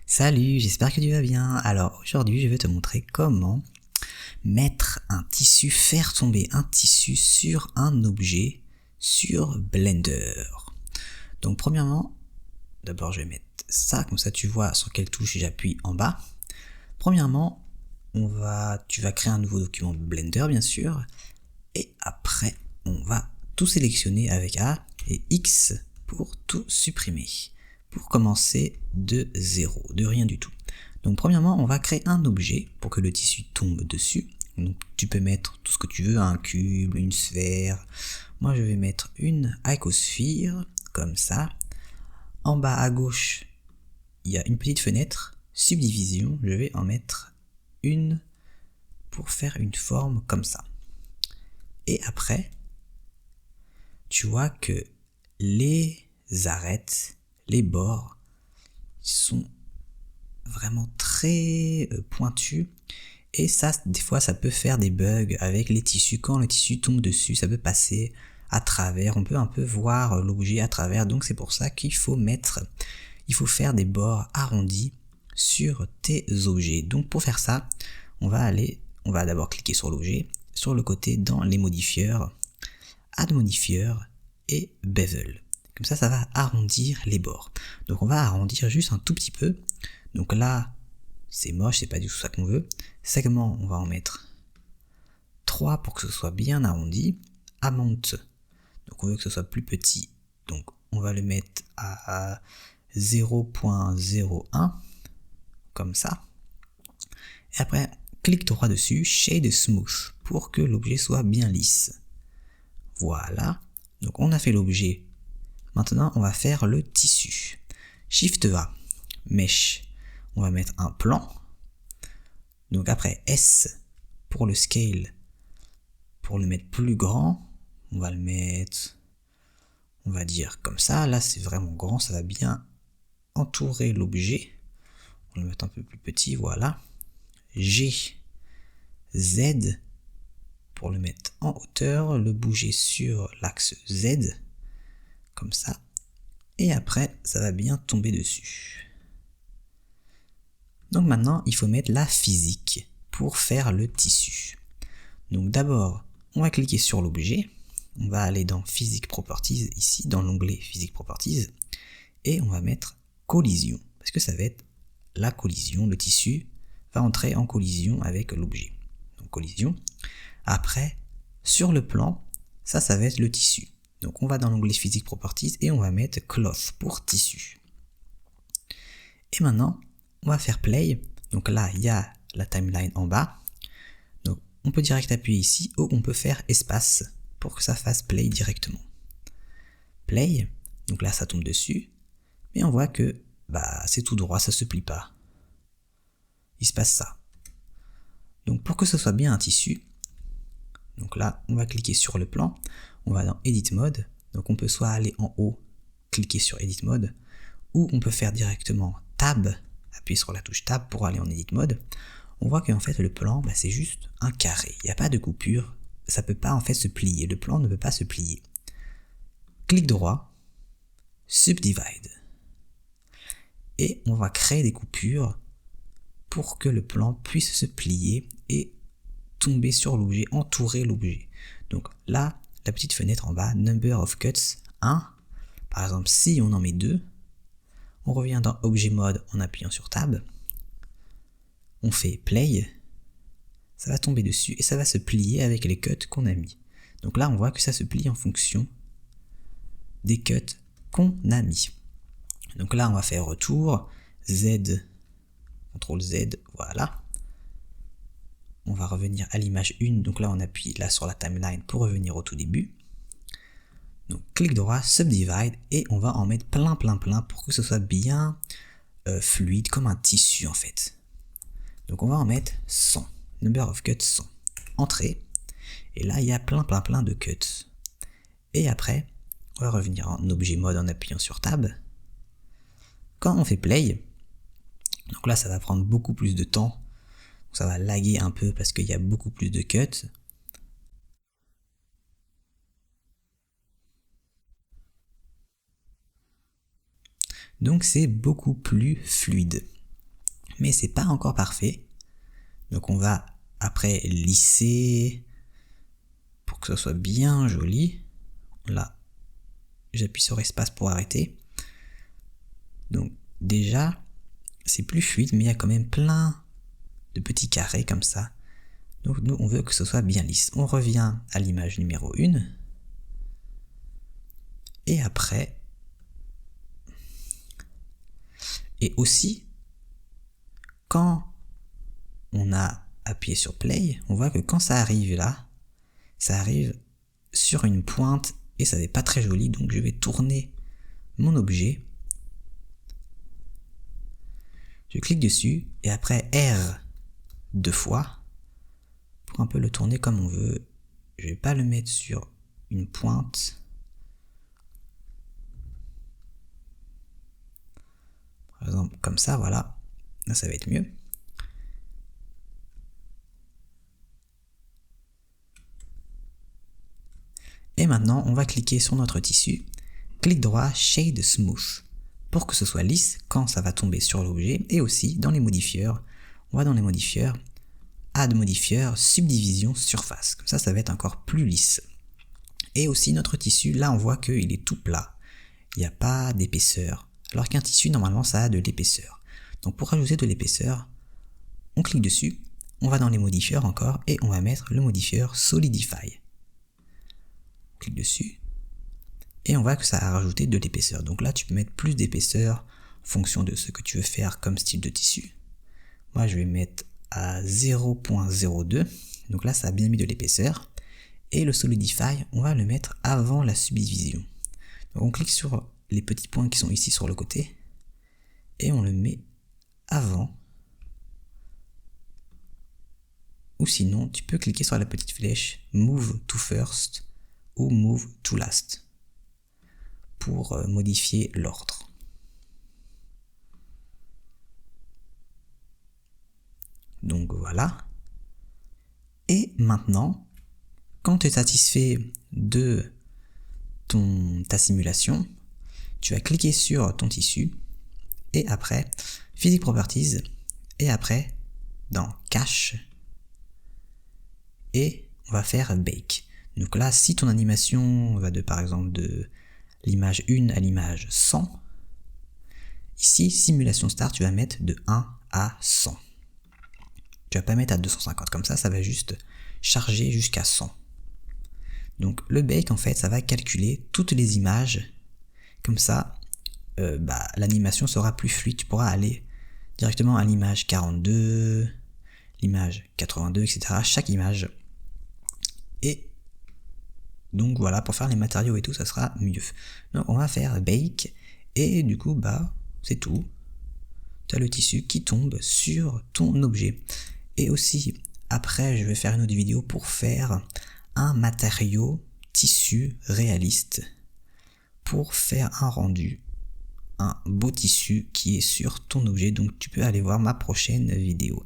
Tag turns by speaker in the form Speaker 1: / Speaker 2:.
Speaker 1: Salut, j'espère que tu vas bien. Alors aujourd'hui je vais te montrer comment mettre un tissu, faire tomber un tissu sur un objet sur Blender. Donc premièrement, d'abord je vais mettre ça, comme ça tu vois sur quelle touche j'appuie en bas. Premièrement, tu vas créer un nouveau document Blender bien sûr, et après on va tout sélectionner avec A et X pour tout supprimer. Pour commencer de zéro, de rien du tout. Donc premièrement, on va créer un objet pour que le tissu tombe dessus. Donc tu peux mettre tout ce que tu veux, un cube, une sphère. Moi je vais mettre une icosphere, comme ça. En bas à gauche, il y a une petite fenêtre, subdivision, je vais en mettre une pour faire une forme comme ça. Et après, tu vois que les arêtes, les bords, sont vraiment très pointus. Et ça, des fois, ça peut faire des bugs avec les tissus. Quand le tissu tombe dessus, ça peut passer à travers. On peut un peu voir l'objet à travers. Donc c'est pour ça qu'il faut faire des bords arrondis sur tes objets. Donc pour faire ça, on va d'abord cliquer sur l'objet, sur le côté dans les modifieurs, Add Modifier et Bevel. Comme ça va arrondir les bords. Donc on va arrondir juste un tout petit peu. Donc là, c'est moche, c'est pas du tout ça qu'on veut. Segment, on va en mettre 3 pour que ce soit bien arrondi. Amount, donc on veut que ce soit plus petit. Donc on va le mettre à 0.01, comme ça. Et après, clique droit dessus, Shade Smooth, pour que l'objet soit bien lisse. Voilà, donc on a fait l'objet. Maintenant, on va faire le tissu. Shift A, Mesh, on va mettre un plan. Donc après, S pour le scale, pour le mettre plus grand, on va le mettre, on va dire comme ça. Là, c'est vraiment grand, ça va bien entourer l'objet. On va le mettre un peu plus petit, voilà. G, Z, pour le mettre en hauteur, le bouger sur l'axe Z, comme ça. Et après, ça va bien tomber dessus. Donc maintenant, il faut mettre la physique pour faire le tissu. Donc d'abord, on va cliquer sur l'objet. On va aller dans Physics Properties, ici, dans l'onglet Physics Properties. Et on va mettre collision, parce que ça va être la collision. Le tissu va entrer en collision avec l'objet. Donc collision. Après, sur le plan, ça va être le tissu. Donc on va dans l'onglet Physics Properties et on va mettre Cloth pour tissu. Et maintenant, on va faire Play. Donc là, il y a la timeline en bas. Donc on peut direct appuyer ici ou on peut faire espace pour que ça fasse Play directement. Play, donc là ça tombe dessus. Mais on voit que c'est tout droit, ça se plie pas. Il se passe ça. Donc pour que ce soit bien un tissu, donc là on va cliquer sur le plan, on va dans Edit Mode, donc on peut soit aller en haut, cliquer sur Edit Mode, ou on peut faire directement Tab, appuyer sur la touche Tab pour aller en Edit Mode. On voit qu'en fait le plan c'est juste un carré, il n'y a pas de coupure, ça peut pas en fait se plier, le plan ne peut pas se plier. Clic droit, Subdivide. Et on va créer des coupures pour que le plan puisse se plier et tomber sur l'objet, entourer l'objet. Donc là, la petite fenêtre en bas, Number of Cuts 1. Par exemple, si on en met 2, on revient dans Objet Mode en appuyant sur Tab. On fait Play. Ça va tomber dessus et ça va se plier avec les cuts qu'on a mis. Donc là, on voit que ça se plie en fonction des cuts qu'on a mis. Donc là, on va faire retour, Z, CTRL Z, voilà. On va revenir à l'image 1, donc là on appuie là sur la timeline pour revenir au tout début. Donc clic droit, Subdivide, et on va en mettre plein pour que ce soit bien fluide, comme un tissu en fait. Donc on va en mettre 100, Number of Cuts 100. Entrée, et là il y a plein de cuts. Et après, on va revenir en Objet Mode en appuyant sur Tab. Quand on fait Play, donc là ça va prendre beaucoup plus de temps, ça va laguer un peu parce qu'il y a beaucoup plus de cuts. Donc c'est beaucoup plus fluide. mais c'est pas encore parfait. Donc on va après lisser pour que ce soit bien joli. Là, j'appuie sur espace pour arrêter. Donc déjà, c'est plus fluide, mais il y a quand même plein de petits carrés comme ça. Donc nous, on veut que ce soit bien lisse. On revient à l'image numéro 1. Et après, et aussi, quand on a appuyé sur play, on voit que quand ça arrive là, ça arrive sur une pointe et ça n'est pas très joli. Donc je vais tourner mon objet. Je clique dessus et après R 2 fois pour un peu le tourner comme on veut. Je vais pas le mettre sur une pointe. Par exemple comme ça, voilà. Là ça va être mieux. Et maintenant on va cliquer sur notre tissu. Clic droit, Shade Smooth, pour que ce soit lisse quand ça va tomber sur l'objet. Et aussi dans les modifieurs, on va dans les modifieurs, Add modifieur, subdivision, surface. Comme ça, ça va être encore plus lisse. Et aussi notre tissu, là on voit qu'il est tout plat. Il n'y a pas d'épaisseur. Alors qu'un tissu, normalement, ça a de l'épaisseur. Donc pour rajouter de l'épaisseur, on clique dessus, on va dans les modifieurs encore, et on va mettre le modifieur Solidify. On clique dessus, et on voit que ça a rajouté de l'épaisseur. Donc là, tu peux mettre plus d'épaisseur en fonction de ce que tu veux faire comme style de tissu. Moi, je vais mettre à 0.02. Donc là, ça a bien mis de l'épaisseur. Et le Solidify, on va le mettre avant la subdivision. Donc on clique sur les petits points qui sont ici sur le côté. Et on le met avant. Ou sinon, tu peux cliquer sur la petite flèche Move to First ou Move to Last pour modifier l'ordre. Donc voilà. Et maintenant, quand tu es satisfait de ta simulation, tu vas cliquer sur ton tissu et après Physics Properties et après dans Cache et on va faire Bake. Donc là, si ton animation va par exemple de l'image 1 à l'image 100, ici, simulation start, tu vas mettre de 1 à 100. Tu vas pas mettre à 250, comme ça va juste charger jusqu'à 100. Donc le bake, en fait, ça va calculer toutes les images, comme ça, l'animation sera plus fluide, tu pourras aller directement à l'image 42, l'image 82, etc., chaque image. Et donc voilà, pour faire les matériaux et tout, ça sera mieux. Donc on va faire bake, et du coup, c'est tout. Tu as le tissu qui tombe sur ton objet. Et aussi, après, je vais faire une autre vidéo pour faire un matériau tissu réaliste pour faire un rendu, un beau tissu qui est sur ton objet. Donc tu peux aller voir ma prochaine vidéo.